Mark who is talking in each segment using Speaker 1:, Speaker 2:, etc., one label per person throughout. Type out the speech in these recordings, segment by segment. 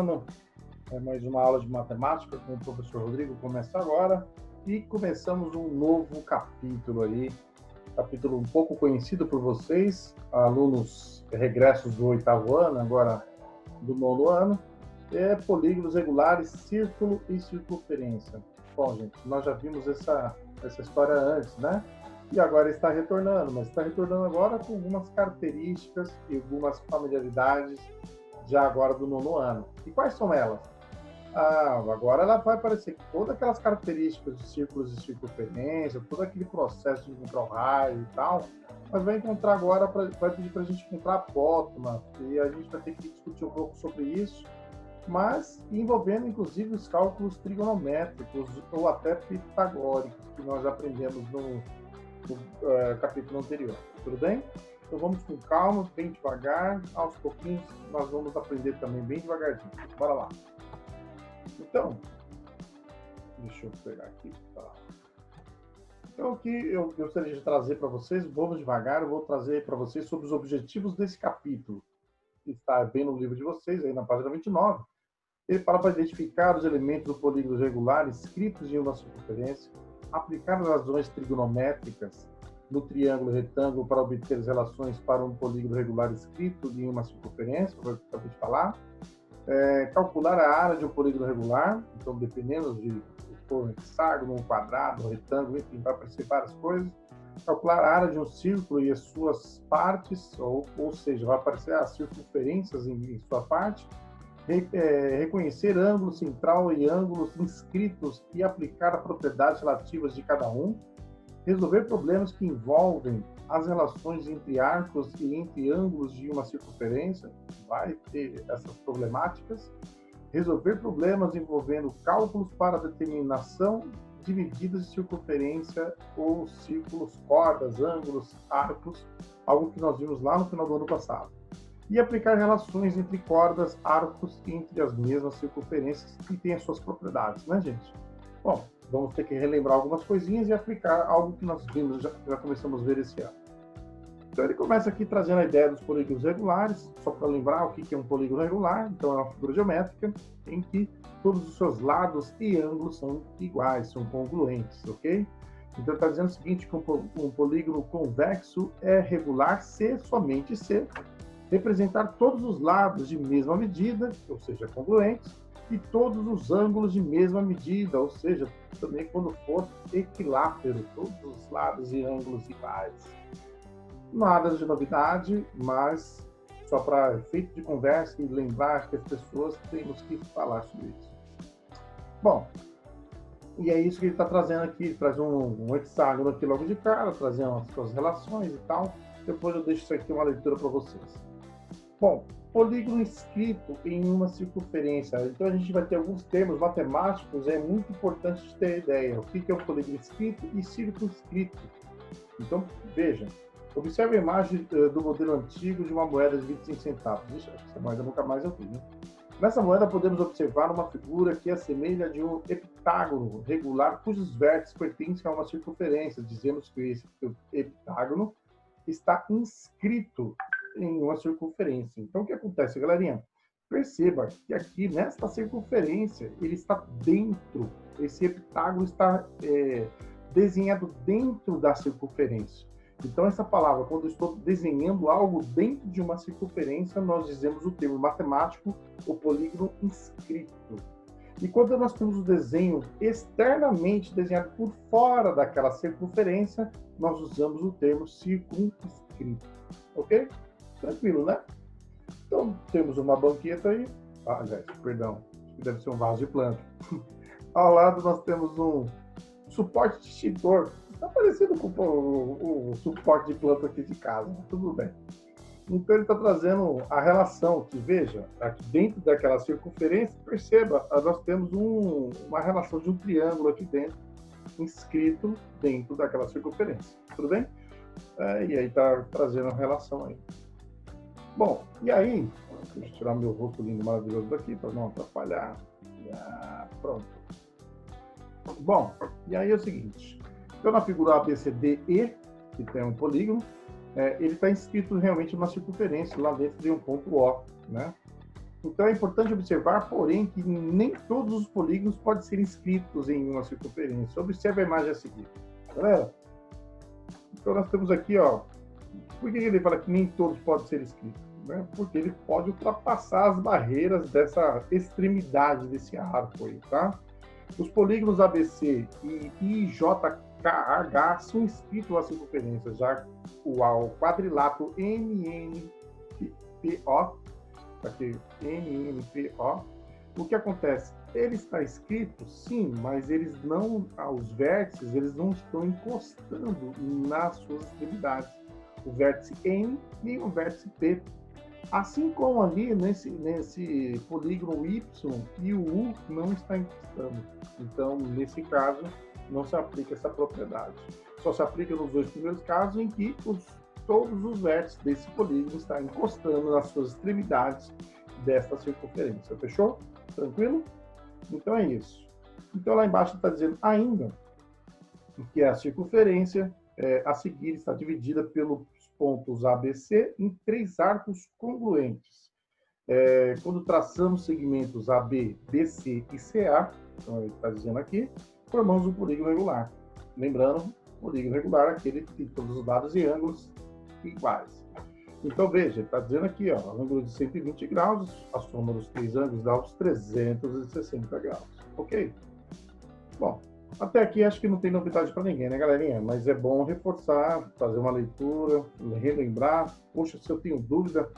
Speaker 1: ano. É mais uma aula de matemática com o professor Rodrigo. Começa agora e começamos um novo capítulo aí. Capítulo um pouco conhecido por vocês, alunos regressos do 8º ano, agora do 9º ano. É polígonos regulares, círculo e circunferência. Bom, gente, nós já vimos essa história antes, né? E agora está retornando, mas está retornando agora com algumas características e algumas familiaridades já agora do 9º ano. E quais são elas? Agora ela vai aparecer todas aquelas características de círculos e circunferência, todo aquele processo de encontrar o raio e tal, mas vai encontrar agora, vai pedir para a gente encontrar a apótoma, e a gente vai ter que discutir um pouco sobre isso, mas envolvendo inclusive os cálculos trigonométricos ou até pitagóricos, que nós aprendemos no capítulo anterior. Tudo bem? Então vamos com calma, bem devagar, aos pouquinhos nós vamos aprender também bem devagarzinho. Bora lá. Então, deixa eu pegar aqui. Tá. Então, o que eu gostaria de trazer para vocês, vamos devagar, eu vou trazer para vocês sobre os objetivos desse capítulo, que está bem no livro de vocês, aí na página 29. Ele fala para identificar os elementos do polígono regular escritos em uma circunferência, aplicar as razões trigonométricas no triângulo e retângulo para obter as relações para um polígono regular escrito em uma circunferência, como eu acabei de falar. Calcular a área de um polígono regular, então dependendo de for um hexágono, um quadrado, um retângulo, enfim, vai aparecer várias coisas. Calcular a área de um círculo e as suas partes, ou seja, vai aparecer as circunferências em sua parte. Reconhecer ângulo central e ângulos inscritos e aplicar as propriedades relativas de cada um. Resolver problemas que envolvem as relações entre arcos e entre ângulos de uma circunferência, vai ter essas problemáticas. Resolver problemas envolvendo cálculos para determinação de medidas de circunferência ou círculos, cordas, ângulos, arcos, algo que nós vimos lá no final do ano passado. E aplicar relações entre cordas, arcos e entre as mesmas circunferências que têm as suas propriedades, né, gente? Bom, vamos ter que relembrar algumas coisinhas e aplicar algo que nós vimos, já começamos a ver esse ano. Então ele começa aqui trazendo a ideia dos polígonos regulares, só para lembrar o que é um polígono regular. Então é uma figura geométrica em que todos os seus lados e ângulos são iguais, são congruentes, ok? Então está dizendo o seguinte, que um polígono convexo é regular se, somente se, representar todos os lados de mesma medida, ou seja, congruentes, e todos os ângulos de mesma medida, ou seja, também quando for equilátero, todos os lados e ângulos iguais. Nada de novidade, mas só para efeito de conversa e lembrar que as pessoas temos que falar sobre isso. Bom, e é isso que ele está trazendo aqui, ele traz um hexágono aqui logo de cara, trazendo as suas relações e tal. Depois eu deixo isso aqui uma leitura para vocês. Bom, polígono inscrito em uma circunferência. Então a gente vai ter alguns termos matemáticos, é muito importante ter ideia. O que é um polígono inscrito e circunscrito. Então, veja, observe a imagem do modelo antigo de uma moeda de 25 centavos. Ixi, essa moeda nunca mais eu vi, né? Nessa moeda podemos observar uma figura que assemelha de um heptágono regular cujos vértices pertencem a uma circunferência. Dizemos que esse heptágono está inscrito em uma circunferência. Então, o que acontece, galerinha? Perceba que aqui, nesta circunferência, ele está dentro, esse heptágono está desenhado dentro da circunferência. Então, essa palavra, quando eu estou desenhando algo dentro de uma circunferência, nós dizemos o termo matemático, o polígono inscrito. E quando nós temos o desenho externamente desenhado por fora daquela circunferência, nós usamos o termo circunscrito. Ok? Tranquilo, né? Então, temos uma banqueta aí. Perdão, acho que deve ser um vaso de planta. Ao lado nós temos um suporte de extintor. Está parecido com o suporte de planta aqui de casa, mas tudo bem. Então ele está trazendo a relação, que veja, aqui dentro daquela circunferência, perceba, nós temos uma relação de um triângulo aqui dentro, inscrito dentro daquela circunferência. Tudo bem? E aí está trazendo a relação aí. Bom, e aí, deixa eu tirar meu rosto lindo maravilhoso daqui para não atrapalhar. Pronto. Bom, e aí é o seguinte. Então, na figura ABCDE, que tem um polígono, ele está inscrito realmente numa circunferência lá dentro de um ponto O, né? Então é importante observar, porém, que nem todos os polígonos podem ser inscritos em uma circunferência. Observe a imagem a seguir. Galera, então nós temos aqui, ó, por que ele fala que nem todos podem ser inscritos? Né? Porque ele pode ultrapassar as barreiras dessa extremidade desse arco aí, tá? Os polígonos ABC e IJKH são inscritos à circunferência, já o quadrilátero MNPO, aqui, MNPO, o que acontece? Ele está escrito, sim, mas eles não, os vértices, eles não estão encostando nas suas extremidades. O vértice N e o vértice P. Assim como ali nesse polígono Y e o U não está encostando. Então, nesse caso, não se aplica essa propriedade. Só se aplica nos dois primeiros casos em que todos os vértices desse polígono estão encostando nas suas extremidades desta circunferência. Fechou? Tranquilo? Então é isso. Então lá embaixo está dizendo ainda que a circunferência a seguir está dividida pelos pontos ABC em 3 arcos congruentes. Quando traçamos segmentos AB, BC e CA, então ele está dizendo aqui, formamos um polígono regular. Lembrando, polígono regular é aquele que tem todos os lados e ângulos iguais. Então veja, ele está dizendo aqui, ó, ângulo de 120 graus, a soma dos 3 ângulos dá os 360 graus. Ok? Bom, até aqui acho que não tem novidade para ninguém, né, galerinha? Mas é bom reforçar, fazer uma leitura, relembrar. Poxa, se eu tenho dúvida,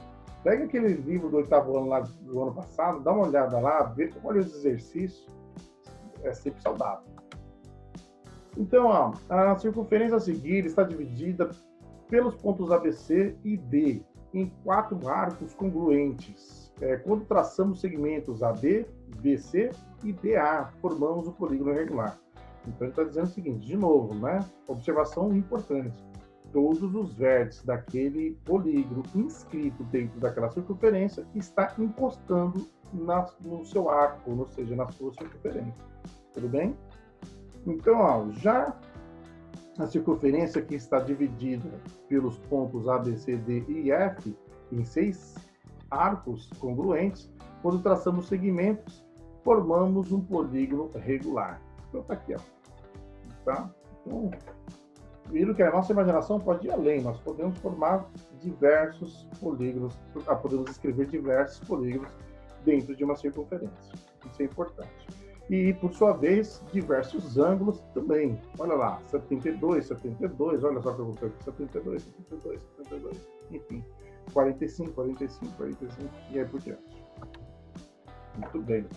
Speaker 1: pega aquele livro do 8º ano lá do ano passado, dá uma olhada lá, olha os exercícios, é sempre saudável. Então, ó, a circunferência a seguir está dividida pelos pontos ABC e D em 4 arcos congruentes. Quando traçamos segmentos AB, BC e DA, formamos o polígono regular. Então ele está dizendo o seguinte, de novo, né? Observação importante. Todos os vértices daquele polígono inscrito dentro daquela circunferência está encostando no seu arco, ou seja, na sua circunferência. Tudo bem? Então, ó, já a circunferência que está dividida pelos pontos A, B, C, D e F em 6 arcos congruentes, quando traçamos segmentos, formamos um polígono regular. Então está aqui, ó. Tá? Então, viram que a nossa imaginação pode ir além, nós podemos formar diversos polígonos, podemos escrever diversos polígonos dentro de uma circunferência. Isso é importante. E, por sua vez, diversos ângulos também. Olha lá, 72, 72, olha só que eu vou fazer, 72, 72, 72, enfim, 45, 45, 45, e aí por diante. Muito bem.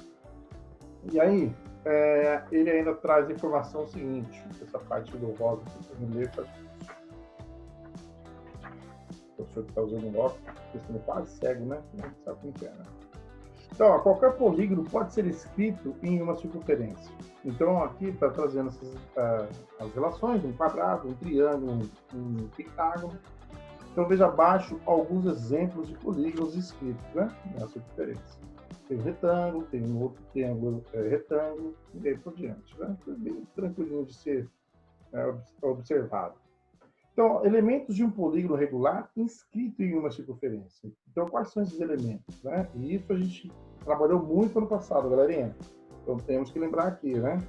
Speaker 1: E aí, ele ainda traz a informação seguinte, essa parte do rosa, que eu não ler, tá difícil. O professor que está usando o óculos, está quase cego, né? Não sabe como é, né? Então, ó, qualquer polígono pode ser escrito em uma circunferência. Então, aqui está trazendo as relações, um quadrado, um triângulo, um pentágono. Então, veja abaixo alguns exemplos de polígonos escritos, né, na circunferência. Tem um retângulo, tem um outro triângulo retângulo, e aí por diante. Né? Bem tranquilinho de ser observado. Então, elementos de um polígono regular inscrito em uma circunferência. Então, quais são esses elementos? Né? E isso a gente trabalhou muito ano passado, galerinha. Então, temos que lembrar aqui, né?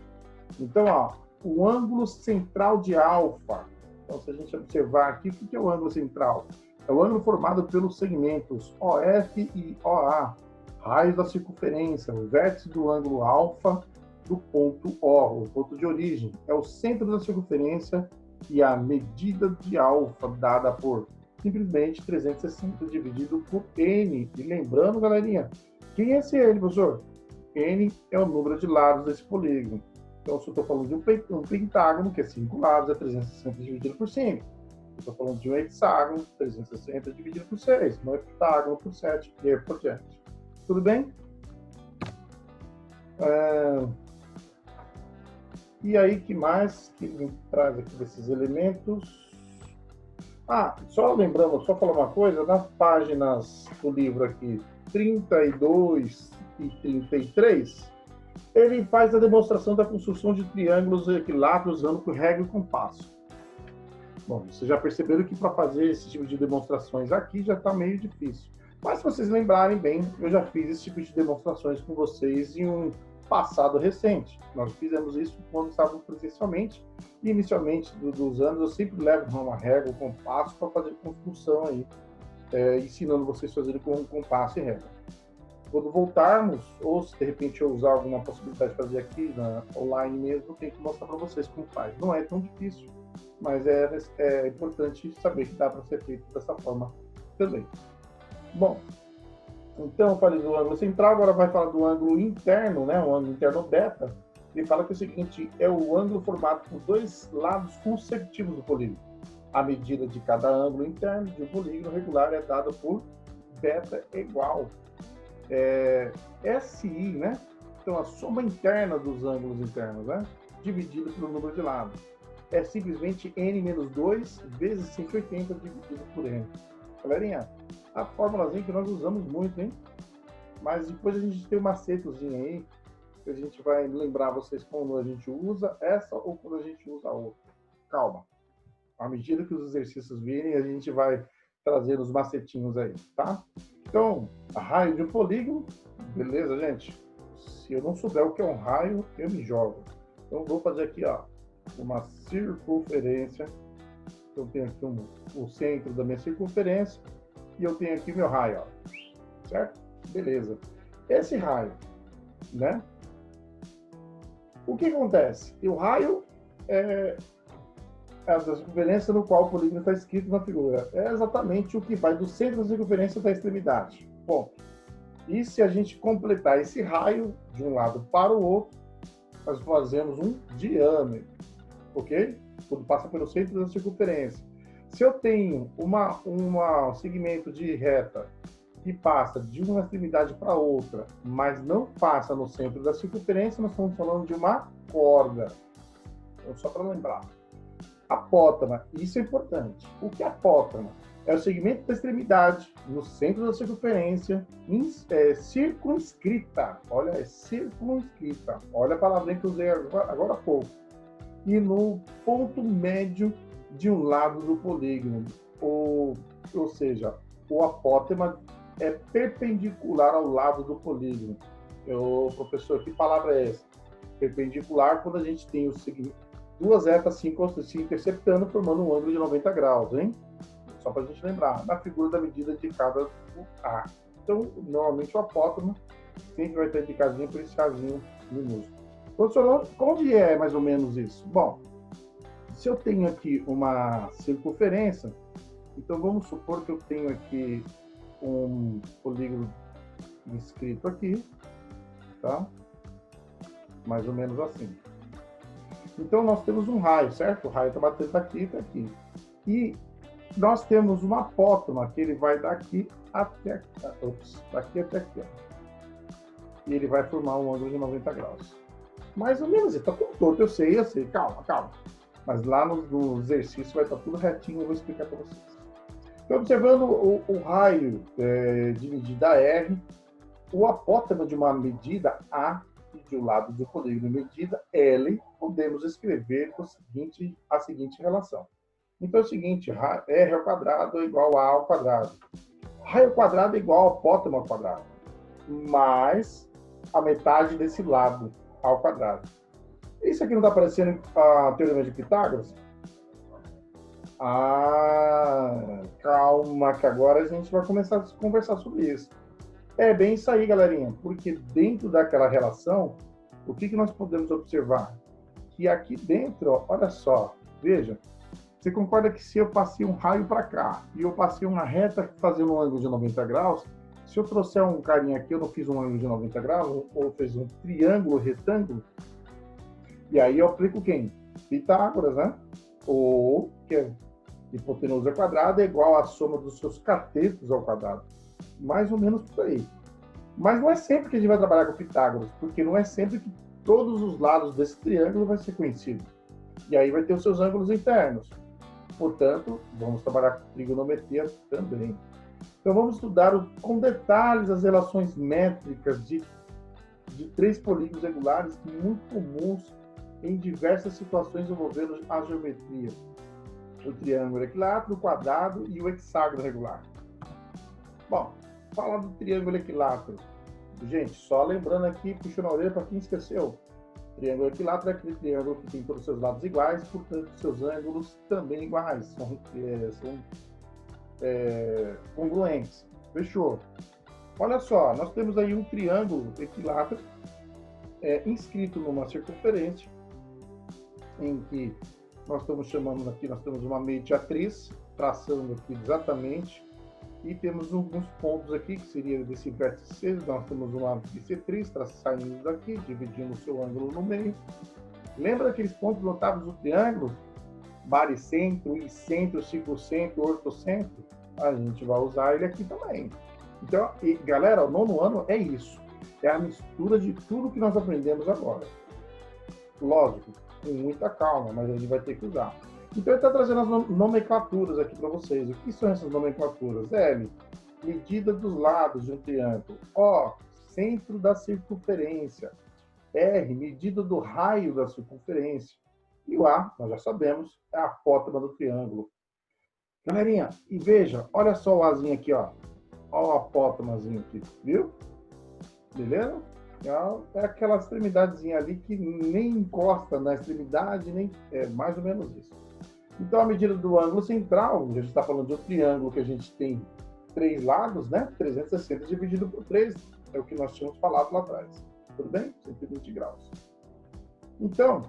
Speaker 1: Então, ó, o ângulo central de alfa. Então, se a gente observar aqui, o que é o ângulo central? É o ângulo formado pelos segmentos OF e OA, raios da circunferência, o vértice do ângulo alfa do ponto O, o ponto de origem. É o centro da circunferência e a medida de alfa dada por simplesmente 360 dividido por N. E lembrando, galerinha, quem é esse N, professor? N é o número de lados desse polígono. Então, se eu estou falando de um pentágono, que é 5 lados, é 360 dividido por 5. Eu estou falando de um hexágono, 360 dividido por 6. Um heptágono por 7, e aí por diante. Tudo bem? E aí, que mais que me traz aqui desses elementos? Só lembrando, só falar uma coisa, nas páginas do livro aqui, 32 e 33, ele faz a demonstração da construção de triângulos equiláteros usando régua e compasso. Bom, vocês já perceberam que para fazer esse tipo de demonstrações aqui já está meio difícil. Mas se vocês lembrarem bem, eu já fiz esse tipo de demonstrações com vocês em um passado recente. Nós fizemos isso quando estávamos presencialmente, e inicialmente dos anos eu sempre levo uma régua, um compasso para fazer construção aí, ensinando vocês a fazerem com compasso e régua. Quando voltarmos, ou se de repente eu usar alguma possibilidade de fazer aqui online mesmo, eu tenho que mostrar para vocês como faz. Não é tão difícil, mas é importante saber que dá para ser feito dessa forma também. Bom, então eu falei do ângulo central, agora vai falar do ângulo interno, né? O ângulo interno beta. Ele fala que é o seguinte, é o ângulo formado por dois lados consecutivos do polígono. A medida de cada ângulo interno de um polígono regular é dada por beta igual SI, né? Então a soma interna dos ângulos internos, né? Dividido pelo número de lados. É simplesmente n menos 2 vezes 180 dividido por n. Galerinha, a fórmulazinha que nós usamos muito, hein? Mas depois a gente tem um macetozinho aí, que a gente vai lembrar vocês quando a gente usa essa ou quando a gente usa a outra. Calma. À medida que os exercícios virem, a gente vai trazer os macetinhos aí, tá? Então, a raio de um polígono, beleza, gente? Se eu não souber o que é um raio, eu me jogo. Então, vou fazer aqui, ó, uma circunferência. Eu tenho aqui o centro da minha circunferência e eu tenho aqui meu raio, ó, certo? Beleza. Esse raio, né? O que acontece? O raio é a circunferência no qual o polígono está escrito na figura. É exatamente o que vai do centro da circunferência até a extremidade. Bom, e se a gente completar esse raio de um lado para o outro, nós fazemos um diâmetro, ok? Quando passa pelo centro da circunferência. Se eu tenho um segmento de reta que passa de uma extremidade para outra, mas não passa no centro da circunferência, nós estamos falando de uma corda. Então, só para lembrar. Apótema, isso é importante. O que é apótema? É o segmento da extremidade no centro da circunferência, circunscrita. Olha, é circunscrita. Olha a palavrinha que eu usei agora há pouco. E no ponto médio de um lado do polígono. Ou seja, o apótema é perpendicular ao lado do polígono. Professor, que palavra é essa? Perpendicular quando a gente tem o segmento, duas retas se interceptando, formando um ângulo de 90 graus, hein? Só para a gente lembrar, na figura da medida indicada por A. Então, normalmente o apótema sempre vai estar indicadinho por esse Azinho minúsculo. Professor, onde é mais ou menos isso? Bom, se eu tenho aqui uma circunferência, então vamos supor que eu tenho aqui um polígono escrito aqui, tá? Mais ou menos assim. Então, nós temos um raio, certo? O raio está batendo aqui e tá aqui. E nós temos uma apótema, que ele vai daqui até aqui. Daqui até aqui, ó. E ele vai formar um ângulo de 90 graus. Mais ou menos, está tudo torto, eu sei. Calma. Mas lá no exercício vai estar tudo retinho, eu vou explicar para vocês. Então, observando o raio de medida R, o apótema de uma medida A, de um lado do polígono medida L, podemos escrever a seguinte relação. Então é o seguinte, R ao quadrado é igual a A ao quadrado. Raio ao quadrado é igual ao apótema ao quadrado, mais a metade desse lado ao quadrado. Isso aqui não está aparecendo a teorema de Pitágoras? Calma, que agora a gente vai começar a conversar sobre isso. É bem isso aí, galerinha, porque dentro daquela relação, o que nós podemos observar? Que aqui dentro, ó, olha só, veja, você concorda que se eu passei um raio para cá e eu passei uma reta fazendo um ângulo de 90 graus, se eu trouxer um carinha aqui, eu não fiz um ângulo de 90 graus, ou fiz um triângulo retângulo, e aí eu aplico quem? Pitágoras, né? Ou que é hipotenusa quadrada é igual à soma dos seus catetos ao quadrado. Mais ou menos por aí. Mas não é sempre que a gente vai trabalhar com Pitágoras, porque não é sempre que todos os lados desse triângulo vai ser conhecido. E aí vai ter os seus ângulos internos. Portanto, vamos trabalhar com trigonometria também. Então vamos estudar com detalhes as relações métricas de três polígonos regulares muito comuns em diversas situações envolvendo a geometria. O triângulo equilátero, o quadrado e o hexágono regular. Bom, Fala do triângulo equilátero. Gente, só lembrando aqui, puxando a orelha para quem esqueceu. Triângulo equilátero é aquele triângulo que tem todos os seus lados iguais, portanto, seus ângulos também iguais, são congruentes. Fechou? Olha só, nós temos aí um triângulo equilátero inscrito numa circunferência, em que nós estamos chamando aqui, nós temos uma mediatriz, traçando aqui exatamente, e temos alguns pontos aqui, que seria desse vértice C, nós temos uma bissetriz saindo daqui, dividindo o seu ângulo no meio. Lembra aqueles pontos notáveis do triângulo? Baricentro, icentro, circuncentro, ortocentro? A gente vai usar ele aqui também. Então, galera, o nono ano é isso. É a mistura de tudo que nós aprendemos agora. Lógico, com muita calma, mas a gente vai ter que usar. Então, ele está trazendo as nomenclaturas aqui para vocês. O que são essas nomenclaturas? L, medida dos lados de um triângulo. O, centro da circunferência. R, medida do raio da circunferência. E o A, nós já sabemos, é a apótema do triângulo. Galerinha, e veja, olha só o Azinho aqui, ó. Olha o apótemazinho aqui, viu? Beleza? É aquela extremidadezinha ali que nem encosta na extremidade, nem é mais ou menos isso. Então, a medida do ângulo central, a gente está falando de um triângulo que a gente tem 3 lados, né? 360 dividido por 3, é o que nós tínhamos falado lá atrás. Tudo bem? 120 graus. Então,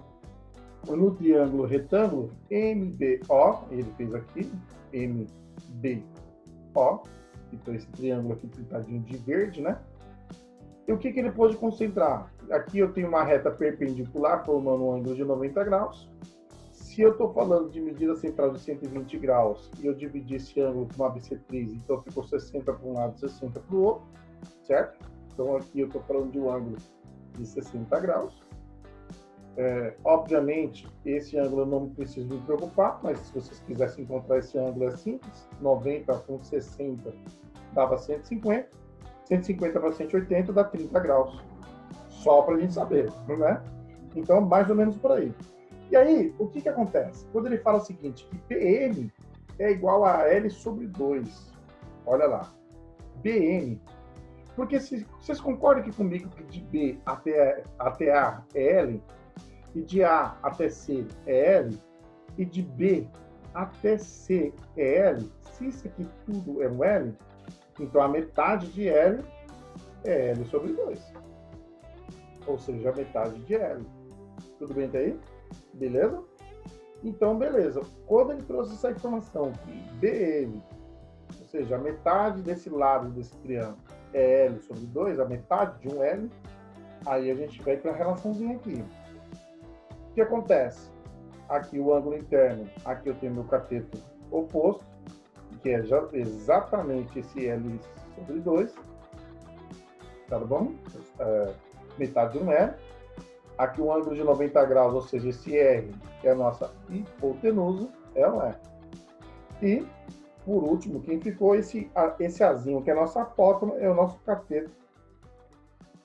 Speaker 1: no triângulo retângulo, MBO, ele fez aqui, MBO, então esse triângulo aqui pintadinho de verde, né? E o que ele pode concentrar? Aqui eu tenho uma reta perpendicular formando um ângulo de 90 graus. Se eu estou falando de medida central de 120 graus e eu dividir esse ângulo com uma bissetriz, então ficou 60 para um lado e 60 para o outro, certo? Então aqui eu estou falando de um ângulo de 60 graus. Obviamente, esse ângulo eu não preciso me preocupar, mas se vocês quisessem encontrar esse ângulo é simples. 90 com 60 dava 150. 150 para 180 dá 30 graus. Só para a gente saber, né? Então, mais ou menos por aí. E aí, o que acontece? Quando ele fala o seguinte, que PM é igual a L sobre 2. Olha lá. BM. Porque se vocês concordam aqui comigo que de B até A é L, e de A até C é L, e de B até C é L, se isso aqui tudo é um L, então a metade de L é L sobre 2. Ou seja, a metade de L. Tudo bem até aí? Beleza? Então, beleza. Quando ele trouxe essa informação que BM, ou seja, a metade desse lado desse triângulo é L sobre 2, a metade de um L, aí a gente vai para a relaçãozinha aqui. O que acontece? Aqui o ângulo interno, aqui eu tenho meu cateto oposto, que é exatamente esse L sobre 2, tá bom? Metade de um L. Aqui o ângulo de 90 graus, ou seja, esse R, que é a nossa hipotenusa, é um R. E, por último, quem ficou esse Azinho, que é a nossa apótema, é o nosso cateto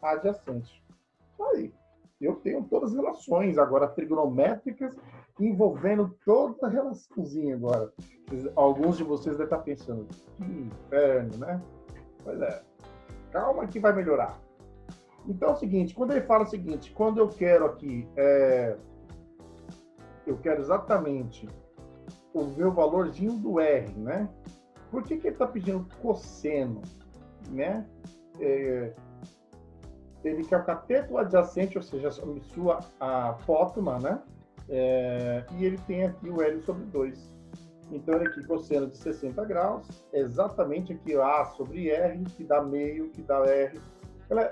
Speaker 1: adjacente. Aí, eu tenho todas as relações agora trigonométricas envolvendo toda a relaçãozinha agora. Alguns de vocês devem estar pensando, que inferno, né? Pois é, calma que vai melhorar. Então é o seguinte, quando ele fala o seguinte, quando eu quero aqui, eu quero exatamente o meu valorzinho do R, né? Por que ele está pedindo cosseno, né? Ele quer o cateto adjacente, ou seja, a sua apótema, né? E ele tem aqui o L sobre 2. Então, ele aqui, cosseno de 60 graus, exatamente aqui A sobre R, que dá meio, que dá R.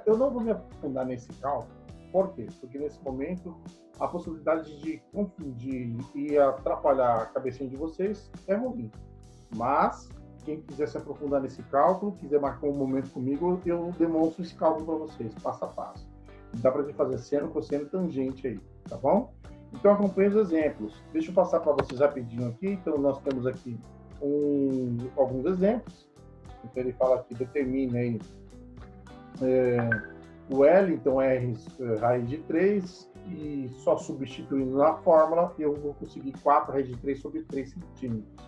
Speaker 1: Eu não vou me aprofundar nesse cálculo. Por quê? Porque nesse momento, a possibilidade de confundir e atrapalhar a cabecinha de vocês é ruim. Mas, quem quiser se aprofundar nesse cálculo, quiser marcar um momento comigo, eu demonstro esse cálculo para vocês, passo a passo. Dá para a gente fazer seno, cosseno e tangente aí, tá bom? Então, acompanhe os exemplos. Deixa eu passar para vocês rapidinho aqui. Então, nós temos aqui alguns exemplos. Então, ele fala aqui, determine aí o L, então R raiz de 3, e só substituindo na fórmula, eu vou conseguir 4 raiz de 3 sobre 3 centímetros.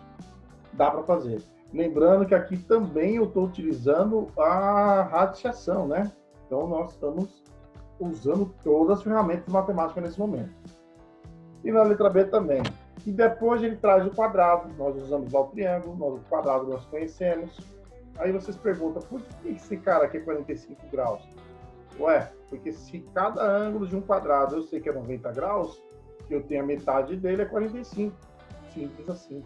Speaker 1: Dá para fazer. Lembrando que aqui também eu estou utilizando a radiação, né? Então, nós estamos usando todas as ferramentas de matemática nesse momento. E na letra B também. E depois ele traz o quadrado, nós usamos lá o triângulo, o quadrado nós conhecemos. Aí vocês perguntam, por que esse cara aqui é 45 graus? Ué, porque se cada ângulo de um quadrado eu sei que é 90 graus, eu tenho a metade dele é 45. Simples assim.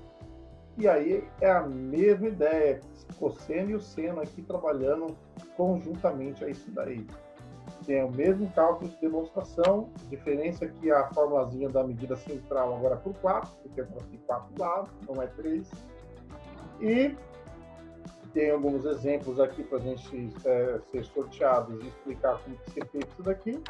Speaker 1: E aí é a mesma ideia, cosseno e o seno aqui trabalhando conjuntamente a isso daí. Tem o mesmo cálculo de demonstração, diferença que a formulazinha da medida central agora é por 4, porque agora tem 4 lados, não é 3. E tem alguns exemplos aqui para a gente ser sorteados e explicar como que se fez isso daqui.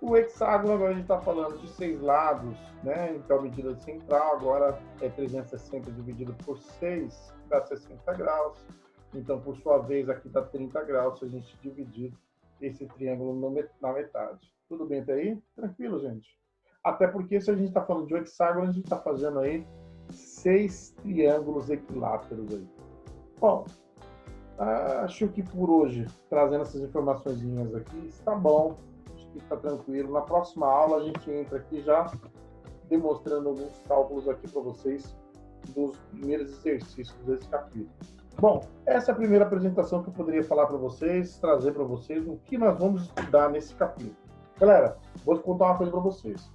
Speaker 1: O hexágono, agora a gente está falando de 6 lados, né? Então a medida central agora é 360 dividido por 6, dá 60 graus. Então, por sua vez, aqui dá 30 graus se a gente dividir esse triângulo na metade. Tudo bem até aí? Tranquilo, gente? Até porque se a gente está falando de um hexágono, a gente está fazendo aí 6 triângulos equiláteros aí. Bom, acho que por hoje, trazendo essas informações aqui, está bom. Acho que está tranquilo. Na próxima aula a gente entra aqui já demonstrando alguns cálculos aqui para vocês dos primeiros exercícios desse capítulo. Bom, essa é a primeira apresentação que eu poderia falar para vocês, trazer para vocês o que nós vamos estudar nesse capítulo. Galera, vou contar uma coisa para vocês.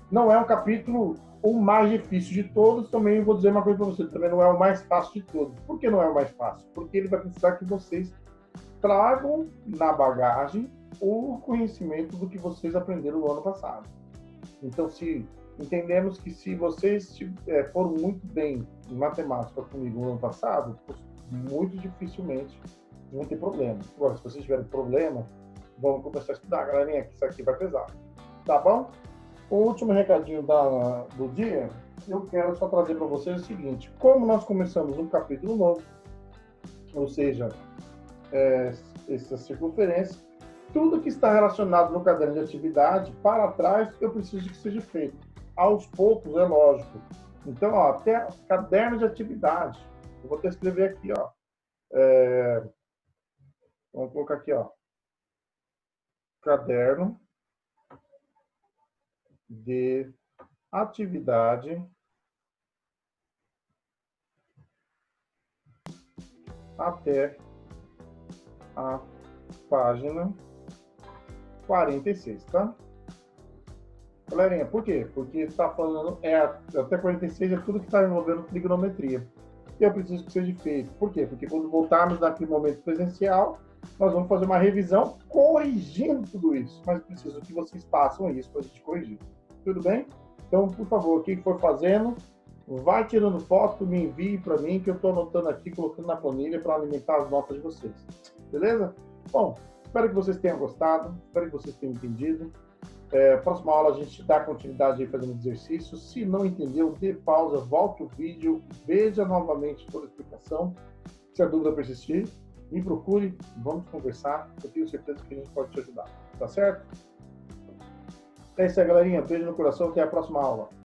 Speaker 1: Não é um capítulo o mais difícil de todos, também vou dizer uma coisa para vocês, também não é o mais fácil de todos. Por que não é o mais fácil? Porque ele vai precisar que vocês tragam na bagagem o conhecimento do que vocês aprenderam no ano passado. Então, se entendemos que se vocês foram muito bem em matemática comigo no ano passado, muito dificilmente vão ter problema. Agora, se vocês tiverem problema, vamos começar a estudar, galerinha, que isso aqui vai pesar. Tá bom? O último recadinho do dia, eu quero só trazer para vocês o seguinte: como nós começamos um capítulo novo, ou seja, essa circunferência, tudo que está relacionado no caderno de atividade, para trás, eu preciso que seja feito. Aos poucos, é lógico. Então, ó, até caderno de atividade. Eu vou até escrever aqui, ó. Vamos colocar aqui, ó. Caderno de atividade até a página 46, tá? Galerinha, por quê? Porque está falando, até 46 é tudo que está envolvendo trigonometria. E eu preciso que seja feito. Por quê? Porque quando voltarmos naquele momento presencial, nós vamos fazer uma revisão corrigindo tudo isso. Mas preciso que vocês façam isso para a gente corrigir. Tudo bem? Então, por favor, quem for fazendo, vai tirando foto, me envie para mim, que eu estou anotando aqui, colocando na planilha para alimentar as notas de vocês. Beleza? Bom, espero que vocês tenham gostado, espero que vocês tenham entendido. Próxima aula a gente dá continuidade aí fazendo exercício. Se não entendeu, dê pausa, volte o vídeo, veja novamente toda a explicação. Se a dúvida persistir, me procure, vamos conversar. Eu tenho certeza que a gente pode te ajudar. Tá certo? É isso aí, galerinha. Beijo no coração. Até a próxima aula.